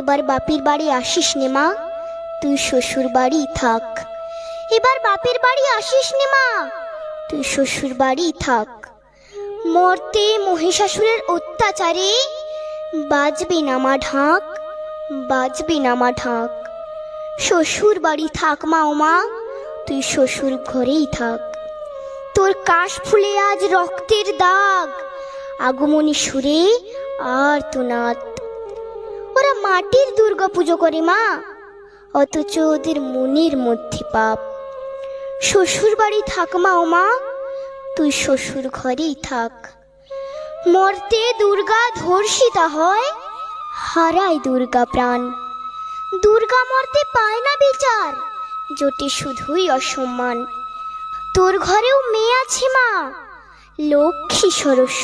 এবার বাপের বাড়ি আসিস নে মা, তুই শ্বশুর বাড়ি থাক। এবার বাপের বাড়ি আসিস নে মা, তুই শ্বশুর বাড়ি থাক। মর্তে মহিষাসুরের অত্যাচারে বাজবে না মা ঢাক, বাজবে না মা ঢাক। শ্বশুর বাড়ি থাক মা ও মা, তুই শ্বশুর ঘরেই থাক। তোর কাশ ফুলে আজ রক্তের দাগ, আগমনী সুরে আর তোনাদ। ওরা মাটির দুর্গা পুজো করে মা, অথচ ওদের মনের মধ্যে পাপ। শ্বশুর বাড়ি থাক মা ও মা, তুই শ্বশুর ঘরেই থাক। মর্তে দুর্গা ধর্ষিতা হয়, হারায় দুর্গা প্রাণ। দুর্গা মর্তে পায় না বিচার, জোটে শুধুই অসম্মান। তোর ঘরেও মেয়ে আছে মা, লক্ষ্মী সরস্বতী।